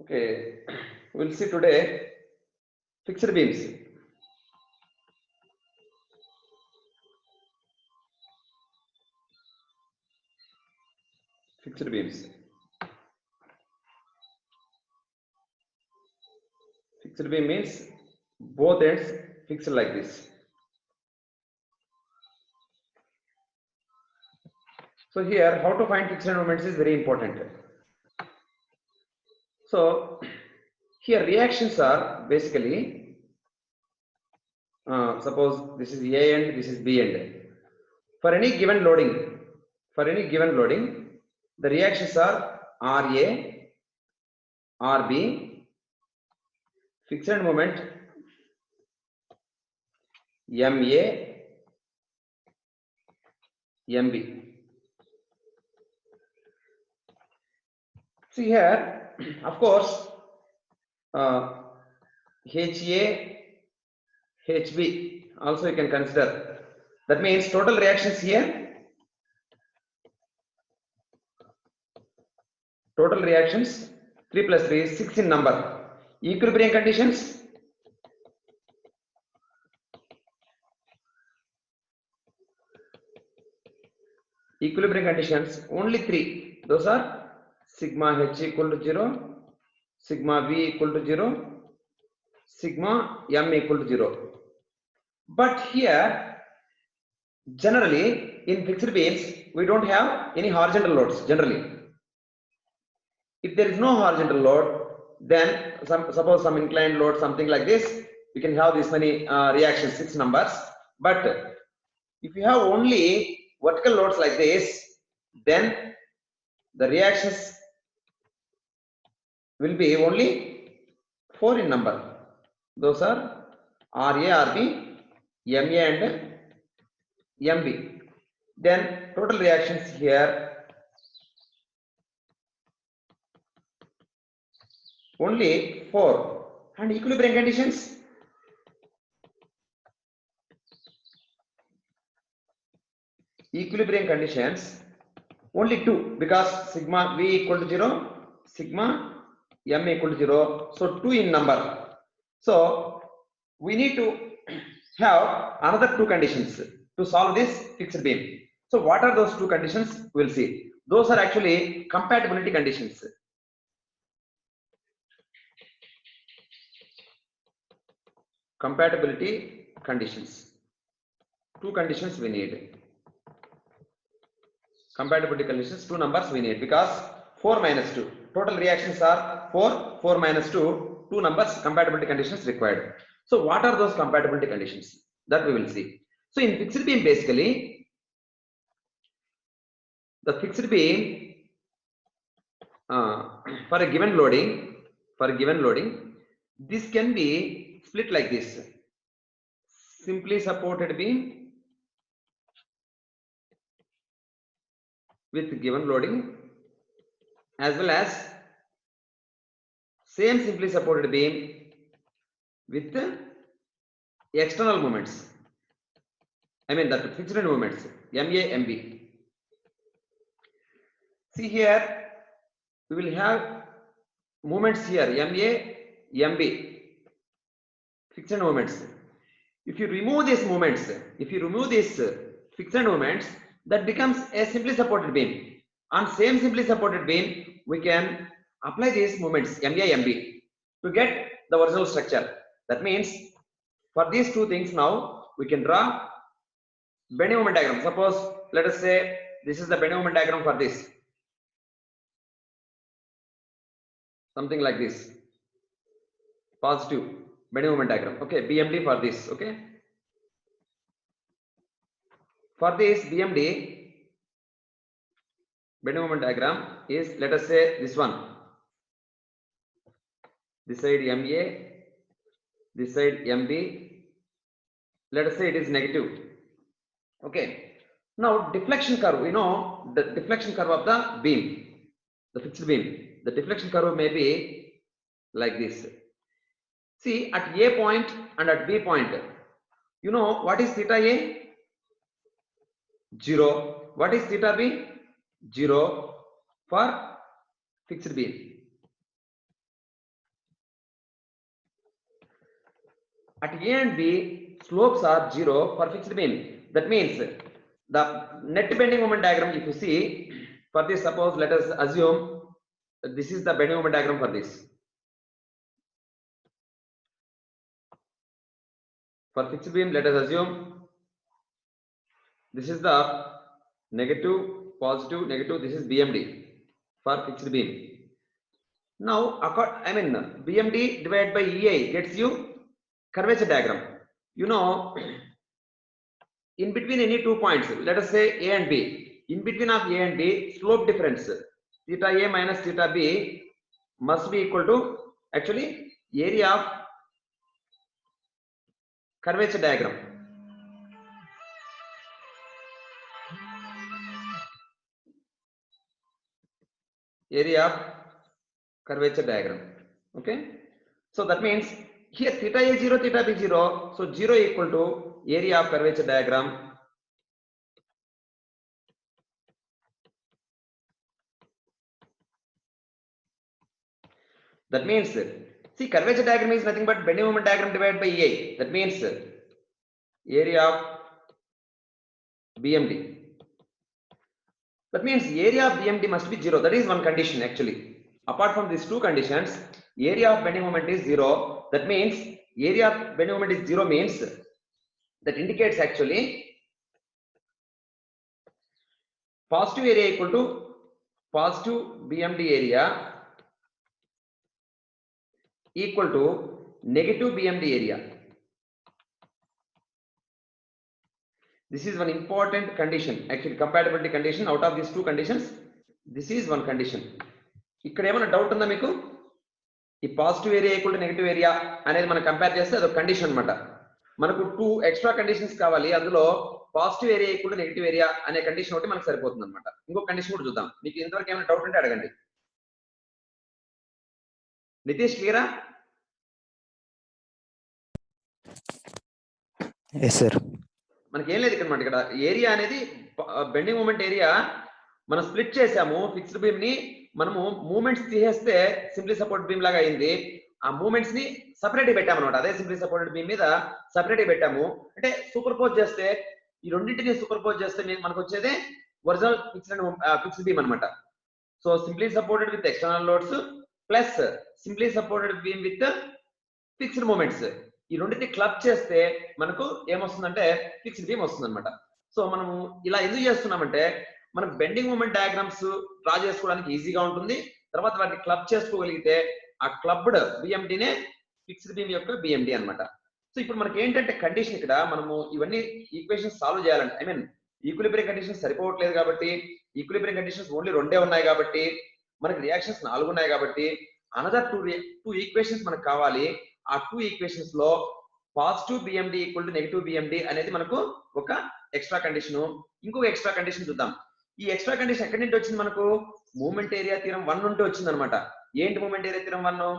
Okay, we'll see today fixed beams. Fixed beams. Fixed beam means both ends fixed like this. So here, how to find fixed moments is very important. So here reactions are basically, suppose this is A end, this is B end. For any given loading, the reactions are RA, RB, fixed moment MA, MB. See here, of course, HA, HB also you can consider. That means total reactions here, total reactions 3 plus 3 is 6 in number. Equilibrium conditions, only 3. Those are sigma H equal to 0, sigma V equal to 0, sigma M equal to 0. But here, generally in fixed beams, we don't have any horizontal loads generally. If there is no horizontal load, then suppose some inclined load, something like this, we can have this many reactions, 6 numbers. But if you have only vertical loads like this, then the reactions will be only 4 in number. Those are RA, RB, MA and MB. Then total reactions here only 4. And equilibrium conditions, only 2, because sigma V equal to 0, sigma M equal to 0, so 2 in number. So we need to have another 2 conditions to solve this fixed beam. So what are those 2 conditions? We'll see. Those are actually compatibility conditions. Compatibility conditions. 2 conditions we need. Compatibility conditions, 2 numbers we need, because 4 minus 2. Total reactions are 4, 4 minus 2, 2 numbers, compatibility conditions required. So what are those compatibility conditions? That we will see. So in fixed beam, basically, the fixed beam for a given loading, this can be split like this. Simply supported beam with given loading, as well as same simply supported beam with external moments. I mean that fixed moments, MA, MB. See here, we will have moments here, MA, MB, fixed moments. If you remove these moments, fixed moments, that becomes a simply supported beam. On same simply supported beam, we can apply these moments, MA, MB, to get the original structure. That means for these 2 things now, we can draw bending moment diagram. Suppose, let us say, this is the bending moment diagram for this. Something like this. Positive bending moment diagram. Okay, BMD for this. Okay. For this BMD, bending moment diagram is, let us say, this one. This side MA, this side MB. Let us say it is negative. Okay. Now deflection curve, you know the deflection curve of the beam, the fixed beam. The deflection curve may be like this. See, at A point and at B point, you know what is theta A? 0. What is theta B? 0 for fixed beam. at A and B, slopes are 0 for fixed beam. That means the net bending moment diagram, if you see, for this, suppose let us assume this is the bending moment diagram for this. For fixed beam, let us assume this is the negative, positive, negative. This is BMD for fixed beam. Now, BMD divided by EI gets you curvature diagram. You know, in between any 2 points, let us say A and B. In between of A and B, slope difference theta A minus theta B must be equal to actually area of curvature diagram. Area of curvature diagram. Okay. So that means here theta A 0, theta B 0. So 0 equal to area of curvature diagram. That means, see, curvature diagram is nothing but bending moment diagram divided by EI. That means area of BMD. That means area of BMD must be 0. That is one condition actually. Apart from these two conditions, area of bending moment is 0. That means area of bending moment is 0 means that indicates actually positive area equal to positive BMD area equal to negative BMD area. This is one important condition, actually compatibility condition. Out of these two conditions, this is one condition. ఇక్కడ ఏమైనా doubt ఉందా మీకు? ఈ positive area equal to negative area అనేది మనం compare చేస్తే అదొక condition అన్నమాట. మనకు 2 ఎక్స్ట్రా కండిషన్స్ కావాలి. అందులో positive area equal to negative area అనే కండిషన్ ఒకటి మనకు సరిపోతుంది అన్నమాట. ఇంకో కండిషన్ కూడా చూద్దాం. మీకు ఇంతవరకు ఏమైనా డౌట్ ఉంటే అడగండి. నితీష్ క్లియరా? Yes sir. మనకి ఏం లేదు ఇక్కడ ఇక్కడ ఏరియా అనేది బెండింగ్ మూమెంట్ ఏరియా మనం స్ప్లిట్ చేసాము. ఫిక్స్డ్ బీమ్ ని మనము మూమెంట్స్ తీసేస్తే సింప్లీ సపోర్ట్ బీమ్ లాగా అయింది. ఆ మూమెంట్స్ ని సపరేట్ పెట్టాము అనమాట. అదే సింప్లీ సపోర్టెడ్ బీమ్ మీద సపరేట్ పెట్టాము. అంటే సూపర్ పోజ్ చేస్తే ఈ రెండింటిని సూపర్ పోజ్ చేస్తే మనకు వచ్చేది ఒరిజినల్ ఫిక్స్డ్ బీమ్ అనమాట. So simply supported with external loads plus simply supported beam with fixed moments, ఈ రెండింటిని క్లబ్ చేస్తే మనకు ఏమొస్తుందంటే ఫిక్స్డ్ బీమ్ వస్తుంది అనమాట. సో మనము ఇలా ఎందుకు చేస్తున్నామంటే మనకు బెండింగ్ మూమెంట్ డయాగ్రామ్స్ డ్రా చేసుకోవడానికి ఈజీగా ఉంటుంది. తర్వాత వాటిని క్లబ్ చేసుకోగలిగితే ఆ క్లబ్డ్ బిఎండినే ఫిక్స్డ్ బీమ్ యొక్క బిఎండి అనమాట. సో ఇప్పుడు మనకి ఏంటంటే కండిషన్ ఇక్కడ మనము ఇవన్నీ ఈక్వేషన్స్ సాల్వ్ చేయాలంటే ఈక్విలిబ్రియం కండిషన్స్ సరిపోవట్లేదు కాబట్టి, ఈక్విలిబ్రియం కండిషన్స్ ఓన్లీ 2 ఉన్నాయి కాబట్టి, మనకి రియాక్షన్స్ 4 ఉన్నాయి కాబట్టి అనదర్ 2 ఈక్వేషన్స్ మనకు కావాలి. ఆ 2 ఈక్వేషన్స్ లో positive BMD equal to negative BMD అనేది మనకు ఒక ఎక్స్ట్రా కండిషన్. ఇంకొక ఎక్స్ట్రా కండిషన్ చూద్దాం. ఈ ఎక్స్ట్రా కండిషన్ ఎక్కడి నుండి వచ్చింది? మనకు మూమెంట్ ఏరియా థీరం 1 నుండి వచ్చింది అనమాట. ఏంటి మూమెంట్ ఏరియా థీరం 1?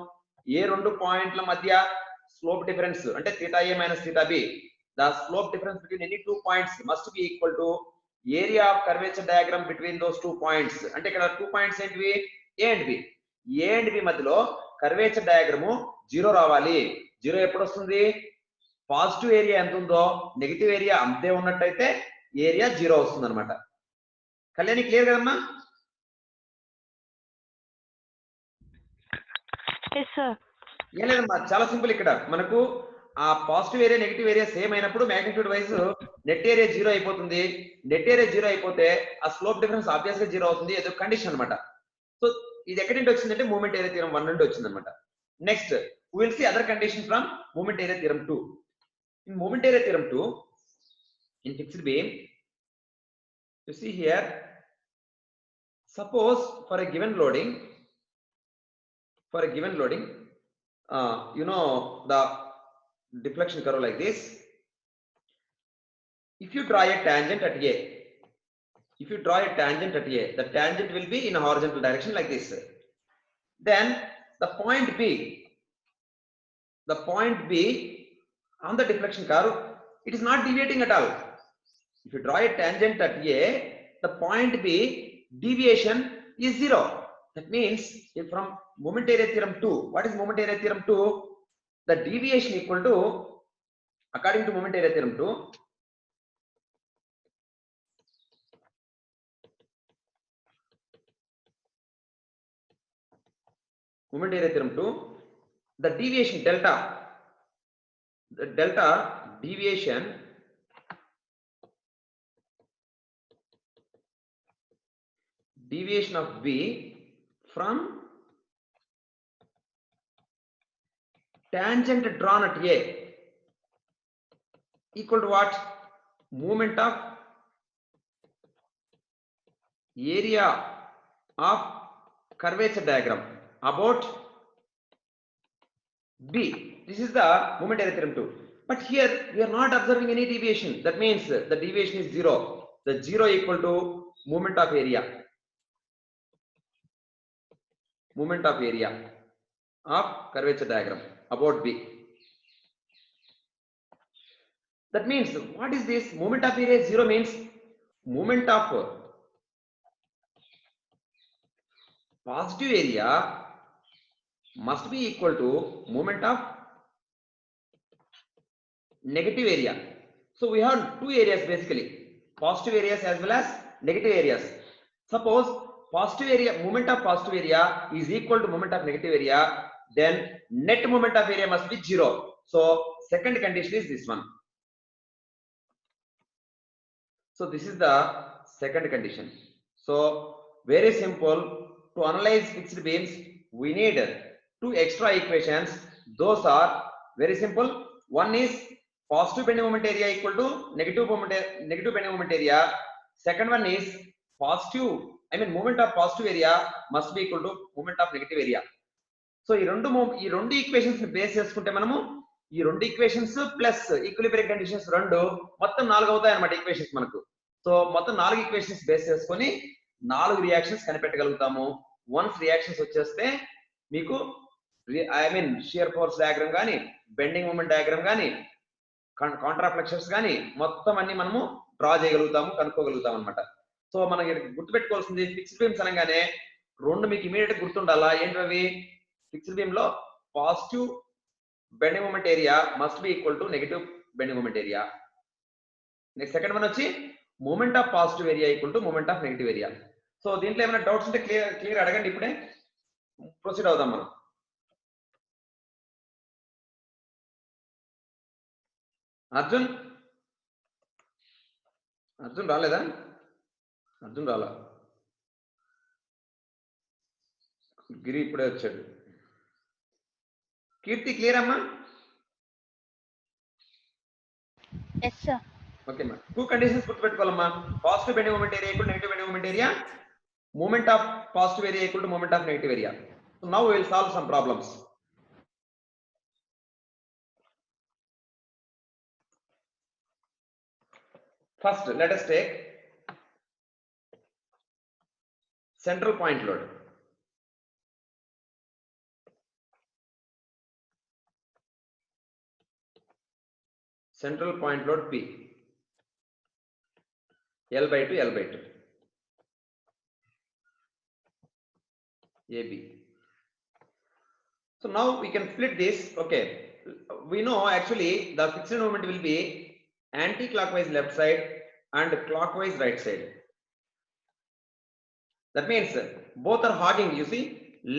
ఏ 2 పాయింట్ల మధ్య స్లోప్ డిఫరెన్స్ అంటే theta A minus theta B, the slope difference between any 2 points must be equal to area of curvature diagram between those 2 points. అంటే ఇక్కడ 2 పాయింట్స్ ఏంటివి? A and B. A and B మధ్యలో curvature diagram 0 రావాలి. 0 ఎప్పుడు వస్తుంది? Positive area ఎంత ఉందో negative area అంతే ఉన్నట్టయితే ఏరియా 0 వస్తుంది అనమాట. కళ్యాణి క్లియర్ కదమ్మా? ఏం లేదమ్మా, చాలా సింపుల్. ఇక్కడ మనకు ఆ positive area negative area same అయినప్పుడు మ్యాగ్నిట్యూడ్ వైజ్ నెట్ ఏరియా 0 అయిపోతుంది. నెట్ ఏరియా 0 అయిపోతే ఆ స్లోప్ డిఫరెన్స్ ఆబ్వియస్ గా 0 అవుతుంది. ఏదో కండిషన్ అనమాట. సో ఇది ఎక్కడి నుండి వచ్చిందంటే మూమెంట్ ఏరియా థీరం 1 నుండి వచ్చింది అనమాట. Next we will see other condition from moment area theorem 2. In moment area theorem 2, in fixed beam, you see here, suppose for a given loading, you know the deflection curve like this. If you draw a tangent at A, the tangent will be in a horizontal direction like this. Then the point B on the deflection curve, it is not deviating at all. If you draw a tangent at A, the point B deviation is 0. That means if from moment area theorem 2, what is moment area theorem 2? The deviation equal to According to moment area theorem 2, moment area theorem 2, the deviation delta, the delta deviation of B from tangent drawn at A equal to what? Moment of area of curvature diagram about B. This is the moment area theorem 2. But here we are not observing any deviation. That means the deviation is 0. The 0 equal to moment of area. Moment of area of curvature diagram about B. That means what is this? Moment of area 0 means moment of positive area must be equal to moment of negative area. So we have two areas basically, positive areas as well as negative areas. Suppose positive area, moment of positive area is equal to moment of negative area, then net moment of area must be 0. So second condition is this one. So this is the second condition. So very simple. To analyze fixed beams, we need two extra equations. Those are very simple. One is positive bending moment area equal to negative bending moment area. Second one is moment of positive area must be equal to moment of negative area. So ఈ రెండు equations ని base చేసుకుంటే మనము ఈ రెండు equations plus equilibrium conditions రెండు మొత్తం 4 అవుతాయి అన్నమాట ఈక్వేషన్స్ మనకు. సో మొత్తం 4 ఈక్వేషన్స్ బేస్ చేసుకొని 4 రియాక్షన్స్ కనిపెట్టగలుగుతాము. వన్స్ రియాక్షన్స్ వచ్చేస్తే మీకు షియర్ ఫోర్స్ డయాగ్రామ్ గాని, బెండింగ్ మూమెంట్ డయాగ్రామ్ గాని, కాంట్రా ఫ్లెక్చర్స్ గాని మొత్తం అన్ని మనము డ్రా చేయగలుగుతాము, కనుక్కోగలుగుతాం అన్నమాట. సో మనం గుర్తుపెట్టుకోవాల్సింది ఫిక్స్డ్ బీమ్స్ అనగానే రెండు మీకు ఇమీడియట్ గుర్తుండాలా. ఏంటవి? ఫిక్స్డ్ బీమ్ లో positive bending moment area must be equal to negative bending moment area. Next second one వచ్చి moment of positive area equal to moment of negative area. So దీంట్లో ఏమైనా doubts ఉంటే క్లియర్ అడగండి, ఇప్పుడే proceed అవుదాం మనం. అర్జున్ రాలేదా? అర్జున్ రాలా, గిరి ఇప్పుడే వచ్చాడు. కీర్తి క్లియర్ అమ్మా? Yes sir. ఓకే అమ్మా. టూ కండిషన్స్ గుర్తుపెట్టుకోవాలమ్మా. Positive bending moment area equal negative bending moment area, moment of positive area equal to moment of negative area. So now we will solve some problems. First, let us take central point load. Central point load P, L by 2, L by 2, AB. So now we can split this. Okay, we know actually the fixed moment will be anti-clockwise left side and clockwise right side. That means both are hogging. You see,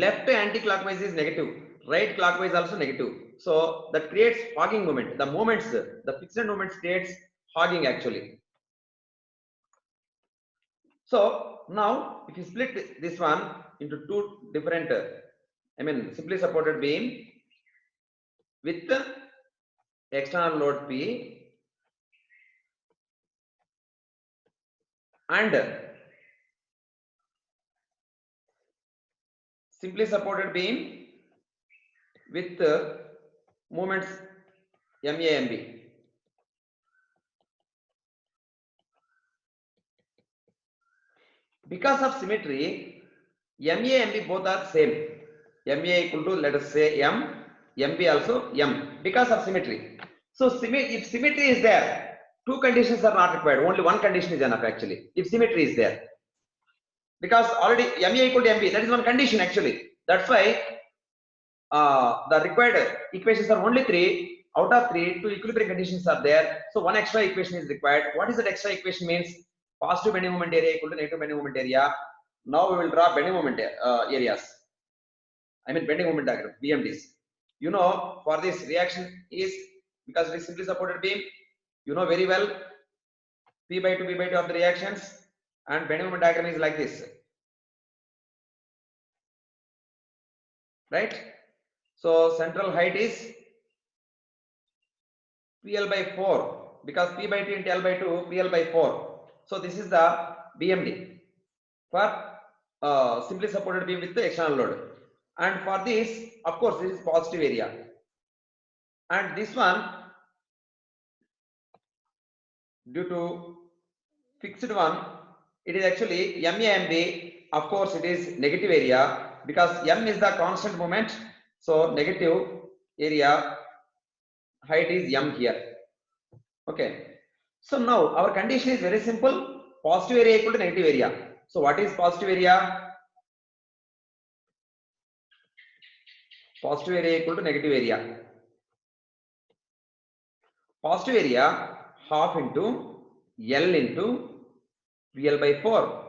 left anti-clockwise is negative, right clockwise also negative. So that creates hogging moment. The moments, the fixed moments creates hogging actually. So now if you split this one into two different, simply supported beam with external load P and simply supported beam with moments MA, MB. Because of symmetry, MA, MB both are same. MA equal to, let us say, M, MB also M, because of symmetry. So if symmetry is there, two conditions are not required. Only one condition is enough actually, if symmetry is there. Because already MA equal to MB, that is one condition actually. That's why the required equations are only 3. Out of 3, 2 equilibrium conditions are there. So one extra equation is required. What is that extra equation means? Positive bending moment area equal to negative bending moment area. Now we will draw bending moment areas. I mean bending moment diagram, BMDs. You know, for this reaction is because it is simply supported beam. You know very well P by 2 of the reactions, and bending moment diagram is like this, right? So central height is PL by 4 because P by 2 into L by 2, PL by 4. So this is the BMD for simply supported beam with the external load. And for this, of course, this is positive area. And this one, due to fixed one, it is actually MAMB. Of course, it is negative area because M is the constant moment. So negative area height is M here. Okay. So now our condition is very simple. Positive area equal to negative area. So what is positive area? Positive area equal to negative area. Positive area half into L into PL by 4.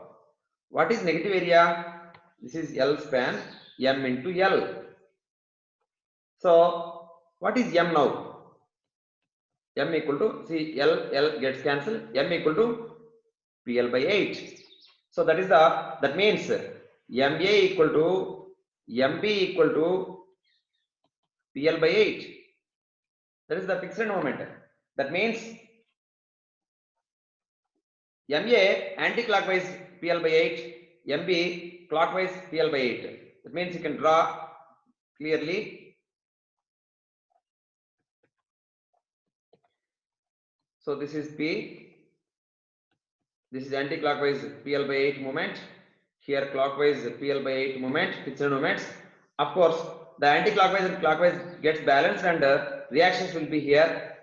What is negative area? This is L span M into L. So what is M now? M equal to, see, L gets cancelled. M equal to PL by 8. So that is that means MA equal to MB equal to PL by 8. That is the fixed moment. That means MA anti-clockwise PL by 8, MB clockwise PL by 8. That means you can draw clearly. So this is P. This is anti-clockwise PL by 8 moment. Here clockwise PL by 8 moment, fixed moments. Of course, the anti-clockwise and clockwise gets balanced, and reactions will be here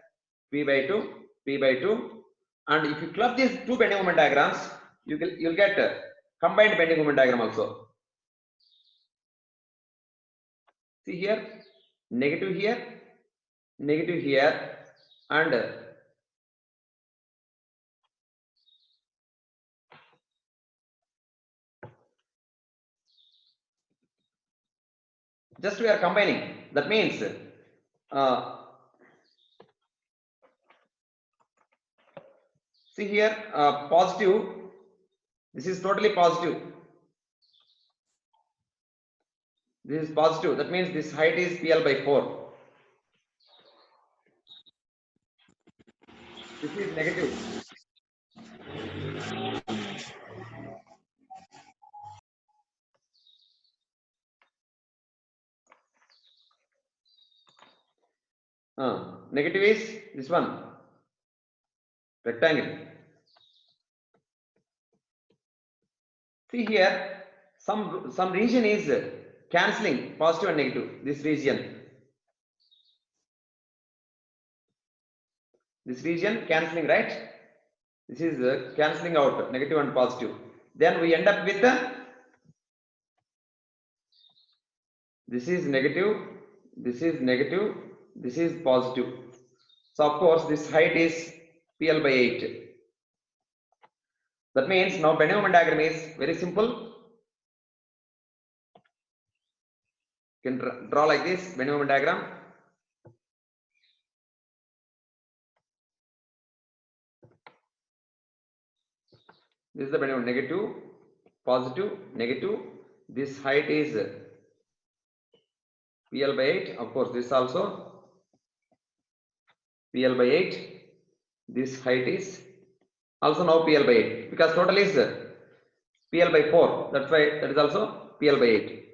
P by 2, P by 2. And if you club these two bending moment diagrams, you'll get combined bending moment diagram also. See here, negative here, and just we are combining. That means see here, positive. This is totally positive. This is positive. That means this height is PL by 4. This is negative. Negative is this one, rectangle. See here, some region is cancelling positive and negative. This region cancelling, right? This is cancelling out negative and positive. Then we end up with this is negative, this is negative, this is positive. So of course this height is PL by 8. That means now bending moment diagram is very simple. You can draw like this bending moment diagram. This is the bending moment, negative, positive, negative. This height is PL by 8. Of course, this also PL by 8. This height is also now PL by 8 because total is PL by 4. That's why that is also PL by 8.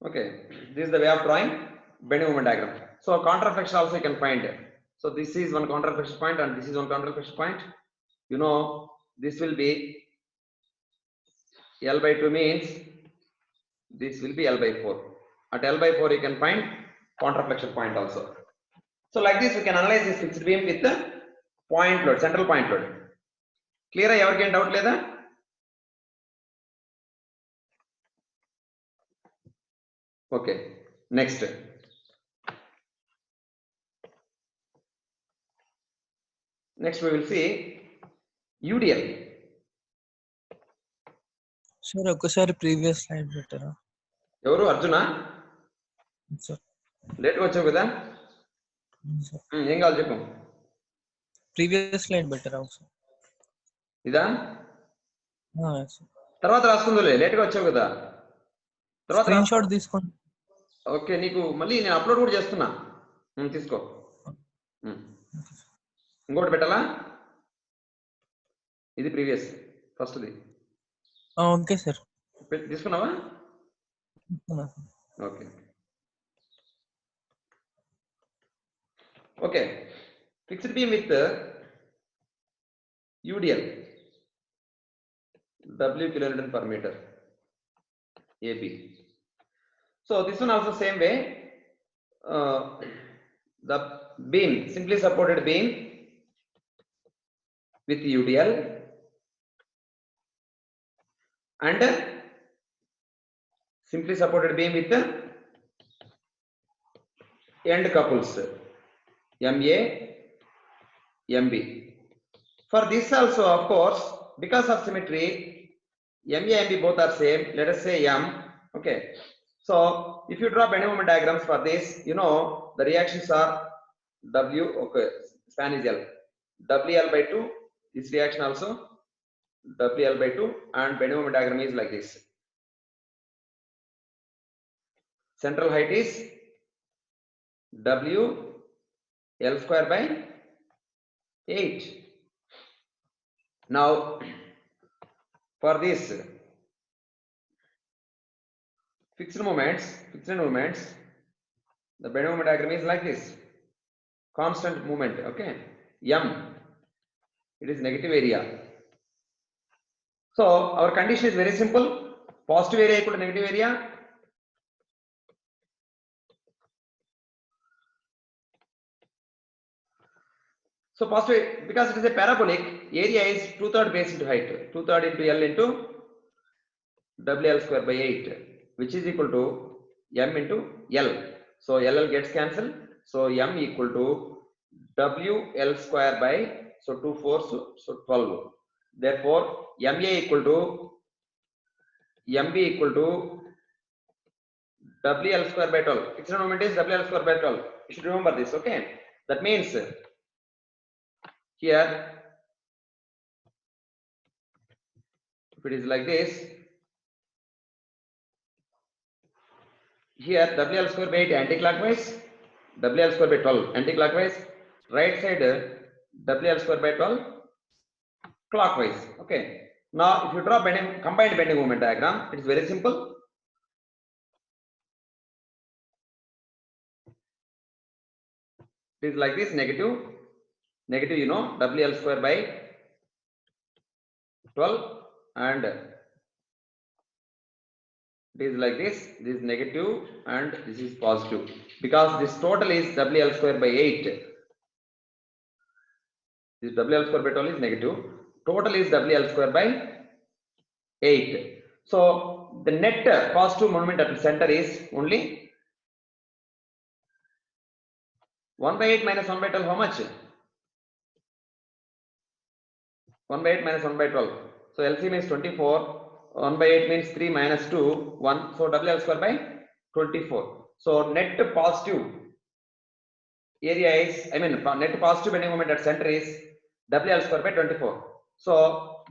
Okay, this is the way of drawing bending moment diagram. So counterflexion also you can find. So this is one counterflexion point and this is one counterflexion point. You know, this will be L by 2 means this will be L by 4. At L by 4 you can find counterflexion point also. So like this we can analyze this fixed beam with the point load, central point load. Clear? Everyone doubt leda? Okay, next. Next we will see UDL. Sir, ఒకసారి previous slide పెట్టరా? ఎవరు అర్జునా? Sir లేట్గా వచ్చావు కదా, ఏం కావాలి చెప్పు. Previous slide పెట్టరా ఒకసారి? ఇదా? తర్వాత రాసుకుందులే, లేట్గా వచ్చావు కదా. తర్వాత స్క్రీన్ షాట్ తీసుకోండి. ఓకే, నీకు మళ్ళీ నేను అప్లోడ్ కూడా చేస్తున్నా, తీసుకో. ఇంకోటి పెట్టాలా? ఇది ప్రీవియస్ ఫస్ట్ది. ఓకే సార్, తీసుకున్నావా? Okay okay. Fixed beam with UDL, W kilonewton per meter, AB. So this one also same way, the beam, simply supported beam with UDL and simply supported beam with the end couples MA, MB. For this also, of course, because of symmetry, MA, MB both are same. Let us say M. Okay. So if you draw bending moment diagrams for this, you know the reactions are W. Okay, span is L. WL by 2. This reaction also WL by 2, and bending moment diagram is like this. Central height is W L square by 8. Now for this fixed moments, the bending moment diagram is like this. Constant movement, okay. M, it is negative area. So our condition is very simple. Positive area equal to negative area. So positive, because it is a parabolic, area is 2/3 base into height, 2/3 into L into WL square by 8, which is equal to M into L. So LL gets cancelled. So M equal to WL square by, so 2 4, so 12. Therefore MA equal to MB equal to WL square by 12. Fixed moment is WL square by 12. You should remember this, okay? That means here, if it is like this, here WL square by 8 anti-clockwise, WL square by 12 anti-clockwise, right side WL square by 12 clockwise. Okay. Now if you draw combined bending moment diagram, it is very simple. It is like this, negative, you know, WL square by 12, and it is like this is negative and this is positive, because this total is WL square by 8. This WL square by 12 is negative, total is WL square by 8. So the net positive moment at the center is only 1 by 8 minus 1 by 12, how much? 1 by 8 minus 1 by 12. So LCM is 24. 1 by 8 means 3 minus 2, 1. So WL square by 24. So net positive area is, net positive bending moment at center is WL square by 24. So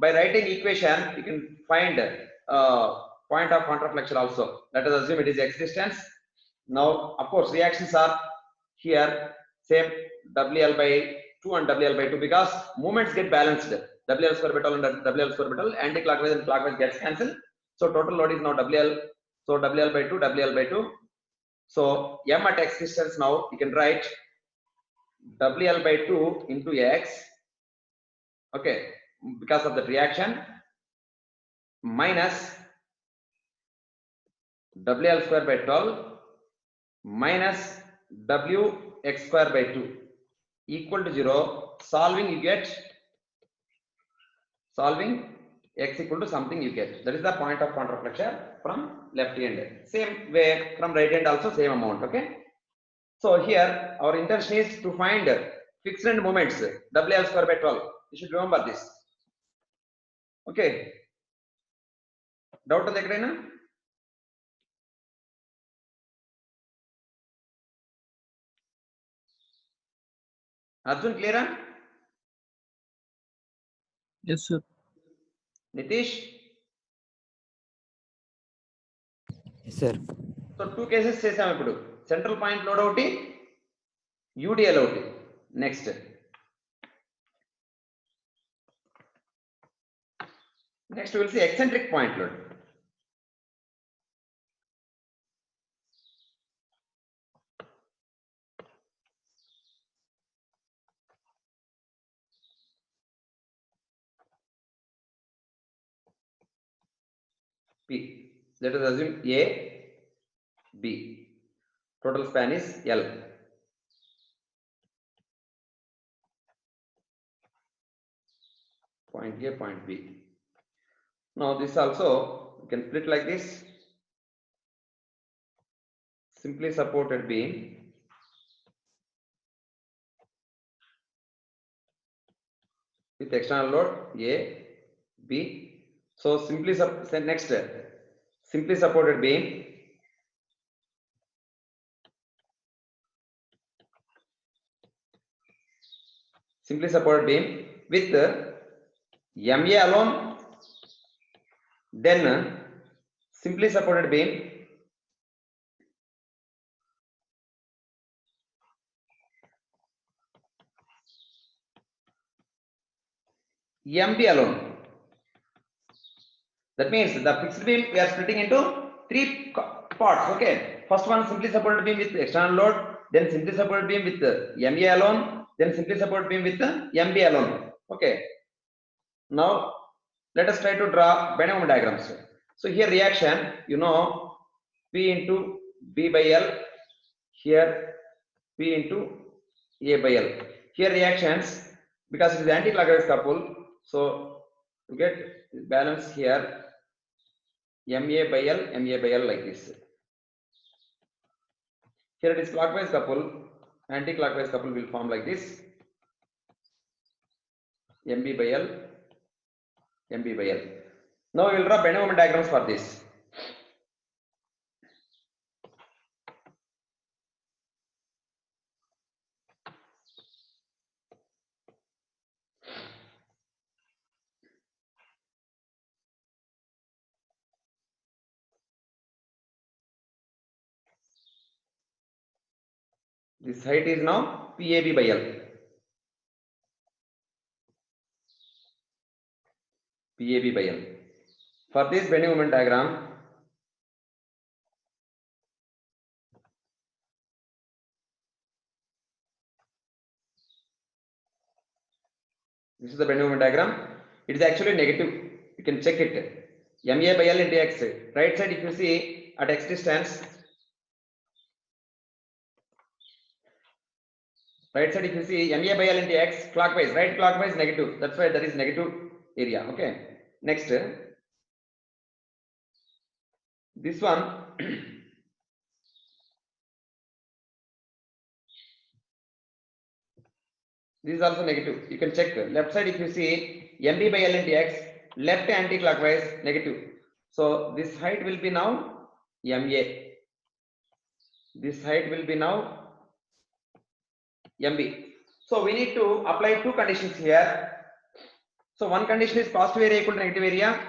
by writing equation, you can find point of contraflexion also. Let us assume it is x distance. Now, of course, reactions are here same, WL by 2 and WL by 2, because movements get balanced. WL square by 12 and WL square by 12, anti-clockwise and clockwise gets cancelled. So total load is now WL. So WL by 2, WL by 2. So M at x distance, now you can write WL by 2 into x. Okay, because of the reaction, minus WL square by 12 minus WX square by 2 equal to 0. Solving, you get x equal to something you get. That is the point of contraflexion from left hand. Same way from right hand also, same amount. Okay. So here our intention is to find fixed end moments, WL square by 12. You should remember this. Okay. Doubt ఉంది ఎక్కడైనా? Arjun, clear? Yes, sir. Nitish? Yes, sir. So 2 cases చేసాం ఇప్పుడు. Central point load ఒకటి, UDL ఒకటి. Next. Next we will see eccentric point load. P. Let us assume A, B. Total span is L. Point A, point B. Now this also you can split like this. Simply supported beam with external load A, B. So simply next simply supported beam with MA alone, then simply supported beam MB alone. That means the fixed beam we are splitting into 3 parts. Okay, first one simply supported beam with external load, then simply supported beam with MA alone, then simply supported beam with MB alone. Okay, now let us try to draw Benham diagrams. So here reaction, you know, P into B by L, here P into A by L. Here reactions, because it is anti-clockwise couple, so you get balance here MA by L, MA by L like this. Here it is clockwise couple, anti-clockwise couple will form like this. MB by L, MB by L. Now we will draw Benham moment diagrams for this. This height is now PAB by L. PAB by L. For this bending moment diagram, this is the bending moment diagram. It is actually negative. You can check it. MA by L into X. Right side, if you see at X distance, right side, if you see MA by L into X clockwise, right clockwise negative. That's why there is negative area. Okay. Next, this one. This is also negative. You can check left side if you see MB by L into X, left anti-clockwise negative. So this height will be now MA. This height will be now MB. So we need to apply 2 conditions here. So one condition is positive area equal to negative area.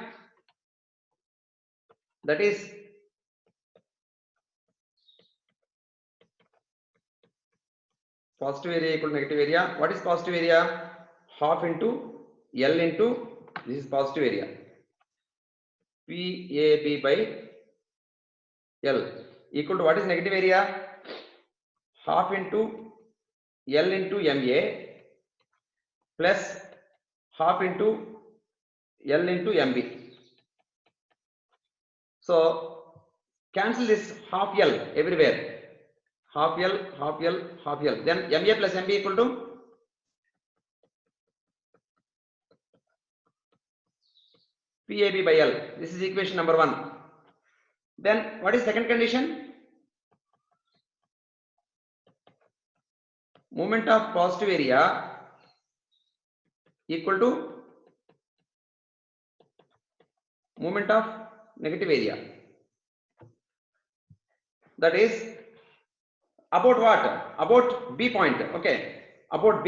That is positive area equal to negative area. What is positive area? Half into L into, this is positive area, PAB by L equal to what is negative area? Half into L into MA plus half into L into MB. So cancel this half L everywhere. Half L, half L, half L. Then MA plus MB equal to PAB by L. This is equation number 1. Then what is second condition? moment of positive area equal to moment of negative area. That is about what? About B point. Okay, about B.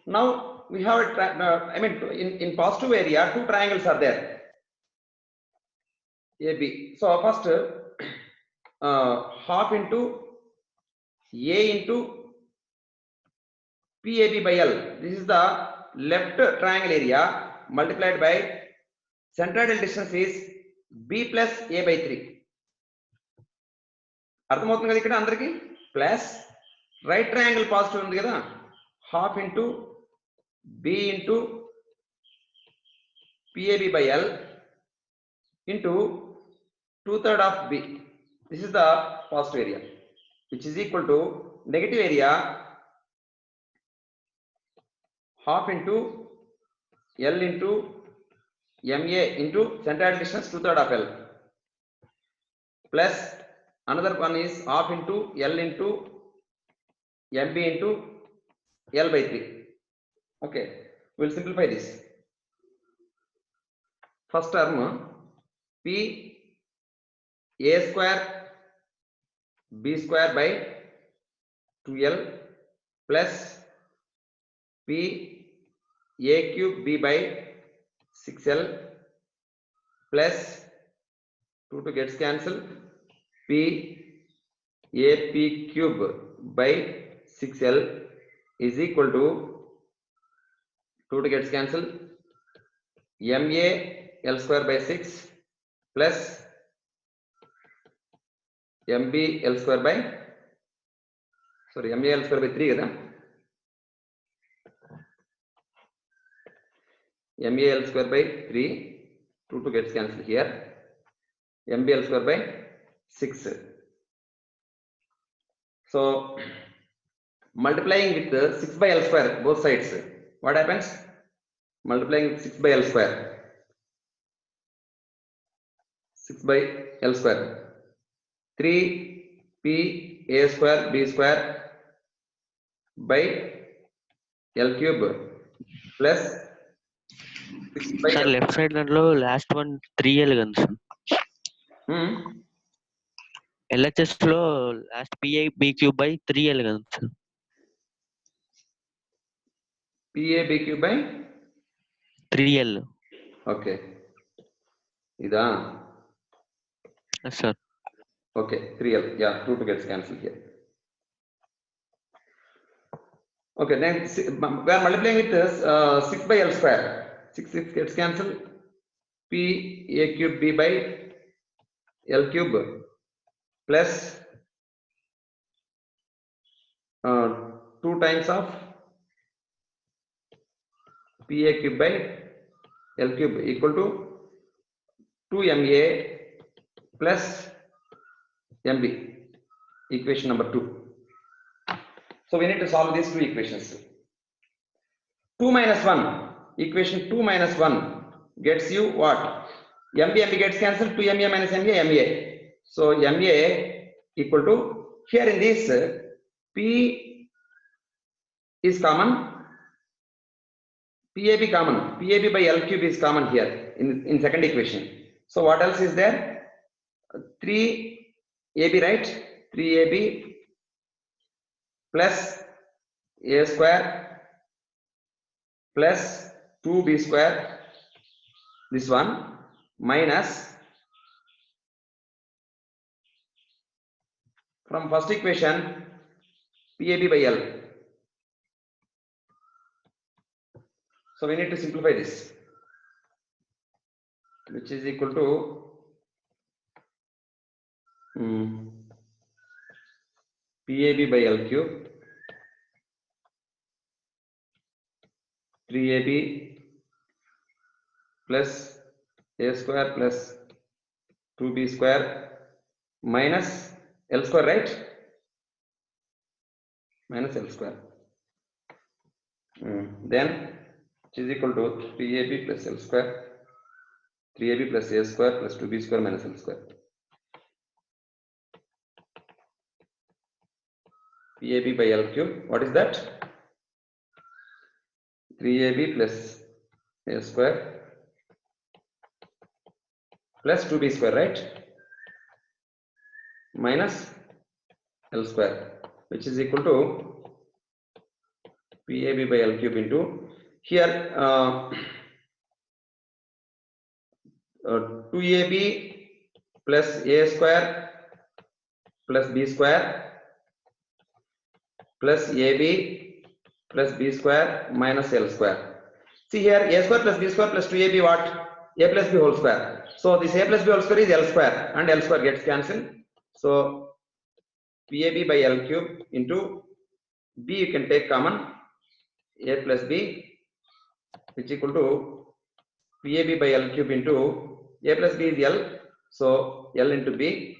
Now we have I mean, in positive area, two triangles are there. AB. So first, half into A into PAB by L. This is the left triangle area multiplied by centroidal distance is B plus A by 3. అర్థమవుతుంది కదా ఇక్కడ అందరికి plus right triangle positive ఉంది కదా half into B into PAB by L into 2/3 of B. This is the positive area which is equal to negative area half into L into MA into centroid distance 2/3 of L plus another one is half into L into MB into L by 3. Okay, we'll simplify this. First term P A square B square by 2L plus P A cube B by 6L plus 2 gets cancelled. P A P cube by 6L is equal to 2 gets cancelled MA L square by 6 plus MB L square by MA L square by 3 kada MA L square by 3 2 gets cancelled here MB L square by 6. So multiplying with 6 by L square both sides, what happens? Multiplying with 6 by L square, 6 by L square, 3 P A square B square by L cube plus 6 by Sir, L. left side దాంట్లో last one 3L కదా sir. LHS లో last PIB cube by 3L కదా sir. PAB cube by 3L. Okay. Ida. Yes, sir. Okay, 3L. Yeah, 2 gets cancelled here. Okay, then we are multiplying with this 6 by L square. 6 gets cancelled. P A cube B by L cube plus 2 times of P A cube by L cube equal to 2MA plus MB. Equation number 2. So we need to solve these two equations. 2 minus 1. Equation 2 minus 1 gets you what? MB gets cancelled. 2MA minus MA. So MA equal to, here in this P is common, PAB common, PAB by L cube is common here in second equation. So what else is there? 3AB, right? 3AB plus A square plus 2B square, this one, minus from first equation PAB by L. So we need to simplify this, which is equal to PAB by L cube 3AB plus A square plus 2B square minus L square, right? Minus L square. Then which is equal to 3AB plus L square, 3AB plus A square plus 2B square minus L square. PAB by L cube. What is that? 3AB plus A square plus 2B square, right? Minus L square, which is equal to PAB by L cube into here 2AB plus A square plus B square plus AB plus B square minus L square. See here, A square plus B square plus 2AB what? A plus B whole square. So this A plus B whole square is L square and L square gets cancelled. So PAB by L cube into B you can take common, A plus B, which is equal to PAB by L cube into A plus B is L, so L into B,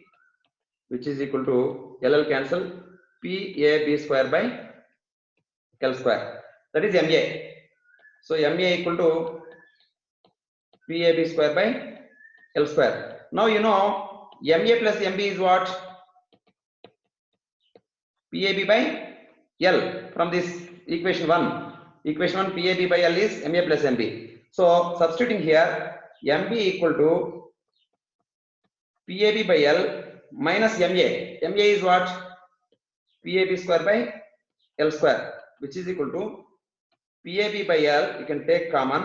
which is equal to LL cancel, PAB square by L square, that is MA. So MA equal to PAB square by L square. Now you know MA plus MB is what? PAB by L from this equation 1. Equation 1 PAB by L is MA plus MB. So substituting here, MB equal to PAB by L minus MA. MA is what? PAB square by L square, which is equal to PAB by L, you can take common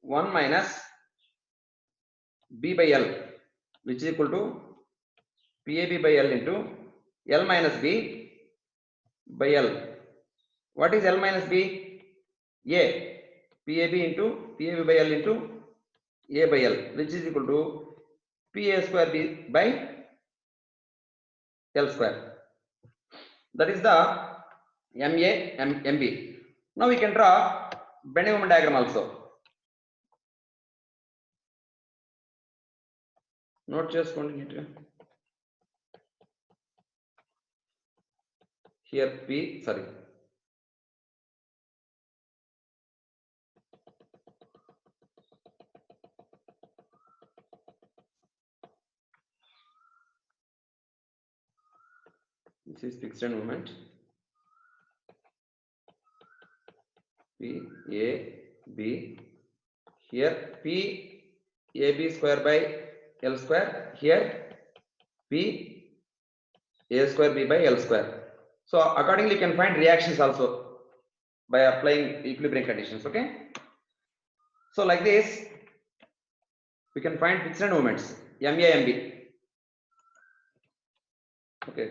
1 minus B by L, which is equal to PAB by L into L minus B by L. What is L minus B? A. PAB into PAB by L into A by L, which is equal to PA square B by L square. That is the MA MB. Now we can draw bending moment diagram also. Note just continuing here P, sorry. This is fixed moment. P A B. Here P A B square by L square. Here P A square B by L square. So accordingly you can find reactions also by applying equilibrium conditions. Okay. So like this we can find fixed moments MA MB. Okay.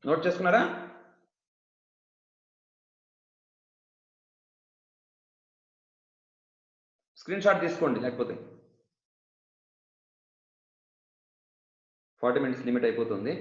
Note చేసుకున్నారా? Screen shot తీసుకోండి, లేకపోతే 40 minutes limit అయిపోతుంది.